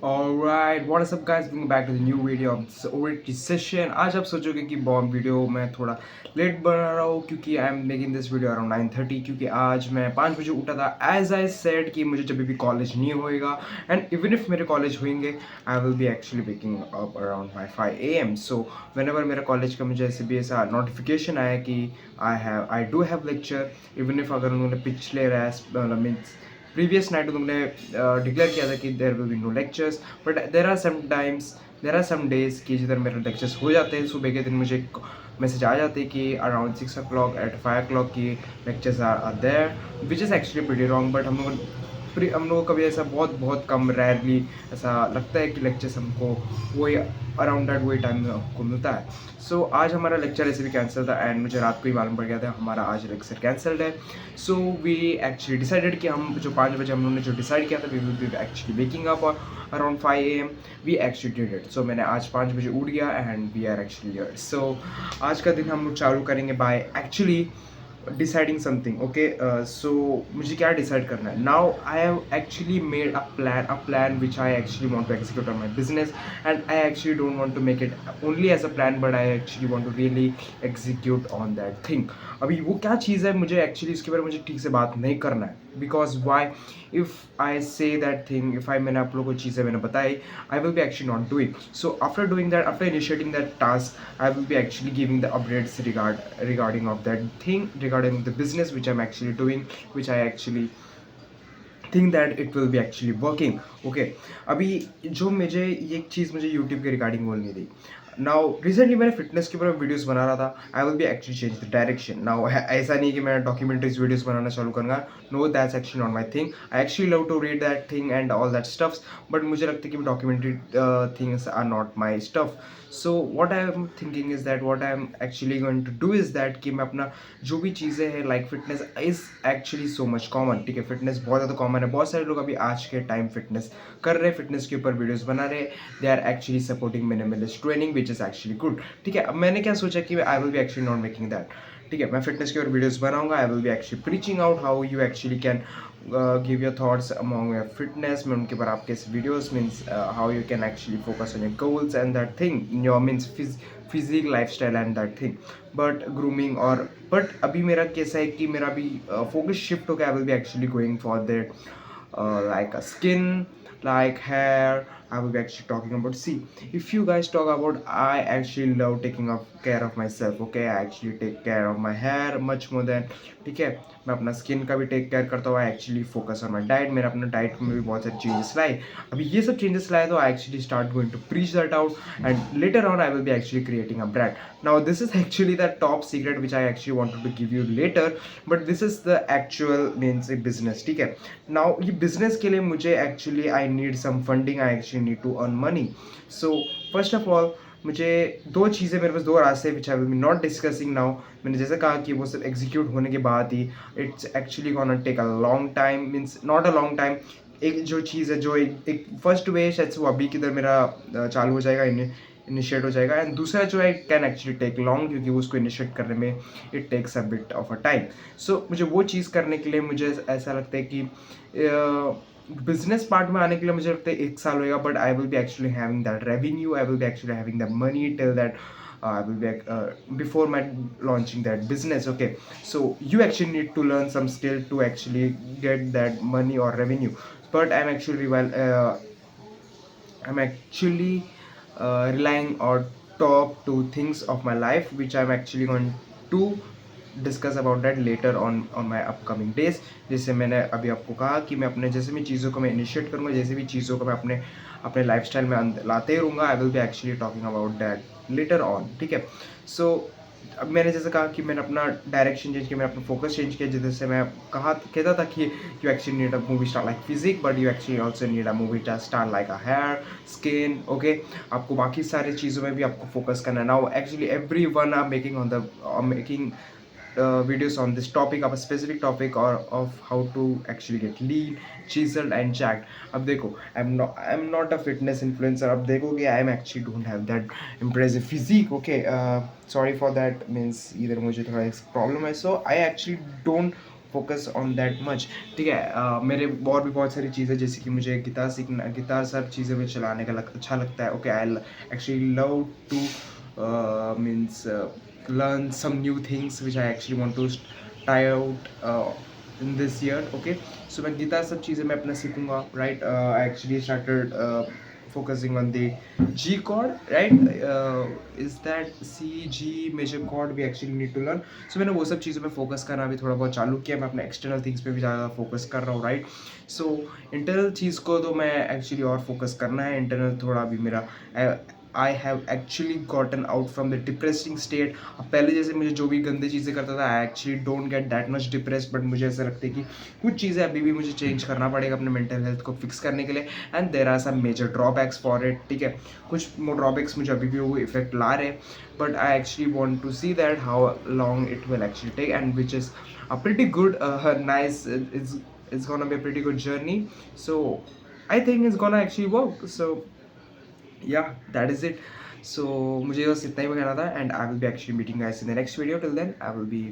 Alright, what is up guys, welcome back to the new video of this ORT session. आज आप सोचोगे कि Baum video मैं थोड़ा लेट बना रहा हूँ क्योंकि I am making this video around 9:30 क्योंकि आज मैं 5 बजे उठा था एज आई सेड कि मुझे जब भी कॉलेज नहीं होएगा एंड इवन इफ मेरे कॉलेज होंगे I will be actually waking up around my 5 AM. So whenever मेरा कॉलेज का मुझे ऐसे भी ऐसा नोटिफिकेशन आया कि I do have lecture even if अगर उन्होंने पिछले मीन्स प्रीवियस नाइट उन्होंने डिक्लेयर किया था कि there will be no lectures but there are some days कि जिधर मेरे लेक्चर्स हो जाते हैं सुबह के दिन मुझे मैसेज आ जाते हैं कि अराउंड 6 o'clock एट 5 o'clock की lectures are there which is actually pretty wrong. But हम लोगों को कभी ऐसा बहुत बहुत कम रेयरली ऐसा लगता है कि लेक्चर्स हमको वही अराउंड दैट वही टाइम में हमको मिलता है. सो आज हमारा लेक्चर ऐसे भी कैंसिल था एंड मुझे रात को ही मालूम पड़ गया था हमारा आज लेक्चर कैंसल्ड है. सो वी एक्चुअली डिसाइडेड कि हम जो 5 बजे हम लोगों ने जो डिसाइड किया था we will be actually waking up around 5 AM. We actually did it. So मैंने आज 5 बजे उठ गया and we are actually here. So आज का दिन हम लोग चालू करेंगे by actually deciding something. Okay, so मुझे क्या डिसाइड करना है. Now I have actually made a plan which I actually want to execute on my business and I actually don't want to make it only as a plan but I actually want to really execute on that thing. अभी वो क्या चीज़ है मुझे actually इसके बारे में मुझे ठीक से बात नहीं करना है because why if I say that thing if I मैंने आप लोगों को चीज़ें मैंने बताई आई will be actually not doing. So after doing that after initiating that task I will be actually giving the updates regarding of that thing regarding the business which I'm actually doing which I actually think that it will be actually working. Okay, अभी जो मुझे ये एक चीज़ मुझे YouTube के regarding बोलनी थी. Now recently मैंने फिटनेस के ऊपर वीडियोस बना रहा था. I will be actually change the direction. Now ऐसा नहीं कि मैं डॉक्यूमेंट्रीज वीडियोस बनाना चालू करूँगा. No, that's actually not my thing. I actually love to read that thing and all that stuffs but मुझे लगता है कि documentary things are not my stuff. So what I am thinking is that what I am actually going to do is that कि मैं अपना जो भी चीज़ें हैं like fitness is actually so much common. ठीक है, फिटनेस बहुत ज़्यादा कॉमन है. बहुत सारे लोग अभी आज के टाइम फिटनेस कर रहे हैं, फिटनेस के ऊपर वीडियोस बना रहे. They are actually supporting minimalist training which is actually good. ठीक है, अब मैंने क्या सोचा कि I will be actually not making that. ठीक है, मैं फिटनेस के ऊपर वीडियोस बनाऊंगा. I will be actually preaching out how you actually can give your thoughts among your fitness. मैं उनके ऊपर आपके videos means how you can actually focus on your goals and that thing in your means physique lifestyle and that thing but grooming और but अभी मेरा कैसा है कि मेरा अभी फोकस शिफ्ट हो गया. आई will be actually going for that like a skin, like hair. I will be actually talking about. See, if you guys talk about, I actually love taking care of myself. Okay, I actually take care of my hair much more than. ठीक है, मैं अपना skin का भी take care करता हूँ. I actually focus on my diet. मेरा अपना डाइट में भी बहुत सारे चेंजेस लाए. अभी ये सब चेंजेस लाए तो I actually start going to preach that out and later on I will be actually creating a brand. Now this is actually the top secret which I actually wanted to give you later but this is the actual means a business. ठीक है, नाउ ये business के लिए मुझे actually I need some funding. I actually need to earn money. So first of all मुझे दो चीज़ें मेरे पास दो रास्ते which I will be not discussing now. मैंने जैसे कहा कि वो सब एग्जीक्यूट होने के बाद ही it's actually gonna take a long time means not a long time. एक जो चीज़ है जो एक फर्स्ट वे शायद से वो अभी किधर मेरा चालू हो जाएगा इनिशिएट हो जाएगा एंड दूसरा जो है कैन एक्चुअली टेक लॉन्ग क्योंकि उसको इनिशिएट करने में it takes a bit of a time. So मुझे वो चीज़ करने के लिए मुझे ऐसा लगता है कि बिजनेस पार्ट में आने के लिए मुझे लगता है 1 साल होगा but I will be actually having that revenue. I will be actually having that money till that I will be before my launching that business. Okay, so you actually need to learn some skill to actually get that money or revenue. But I'm actually relying on top two things of my life which I'm actually going to discuss about that later on my upcoming days. जैसे मैंने अभी आपको कहा कि मैं अपने जैसे भी चीज़ों को मैं इनिशिएट करूँगा जैसे भी चीज़ों को मैं अपने लाइफस्टाइल में लाते ही रहूँगा. आई will be actually talking about that later on. ठीक है, सो अब मैंने जैसे कहा कि मैंने अपना डायरेक्शन चेंज किया, मैंने अपना फोकस चेंज किया. जैसे मैं कहता था कि you actually need a movie star like physique but you actually also need a movie star like a hair skin. Okay, आपको बाकी सारी चीज़ों में भी आपको फोकस करना है. Now actually every one are making videos on this topic of a specific topic or of how to actually get lean, chiseled and jacked. अब देखो, I'm not a fitness influencer. अब देखोगे I am actually don't have that impressive physique. Okay, sorry for that means इधर मुझे थोड़ा problem है. So I actually don't focus on that much, ठीक है। मेरे और भी बहुत सारी चीज़ें, जैसे कि मुझे गिटार सीखना, गिटार सब चीज़ें में चलाने का अच्छा लगता है। Okay, I actually love two means learn some new things which I actually want to try out in this year. Okay, so मैं गिटार सब चीज़ें मैं अपना सीखूंगा, right? I actually started focusing on the G chord, right? Is that C G major chord we actually need to learn? So मैंने वो सब चीज़ों में फोकस करना भी थोड़ा बहुत चालू किया। मैं अपने एक्सटर्नल थिंग्स पे भी ज़्यादा फोकस कर रहा हूँ, राइट? सो इंटरनल चीज़ को तो मैं एक्चुअली और फोकस करना है। इंटरनल थोड़ा अभी मेरा आई have actually gotten out from the depressing state. अब पहले जैसे मुझे जो भी गंदी चीज़ें करता था, आई actually don't get that much depressed, but मुझे ऐसा लगता है कि कुछ चीज़ें अभी भी मुझे चेंज करना पड़ेगा अपने मेंटल हेल्थ को फिक्स करने के लिए, and there are some major drawbacks for it, ठीक है। कुछ ड्रॉबैक्स मुझे अभी भी वो इफेक्ट ला रहे हैं, but I actually want to see that how long it will actually take, and which is a pretty good nice, it's gonna be a pretty good journey. So I think it's gonna actually work. So yeah, that is it. So मुझे बस इतना ही कहना था, and I will be actually meeting guys in the next video. Till then I will be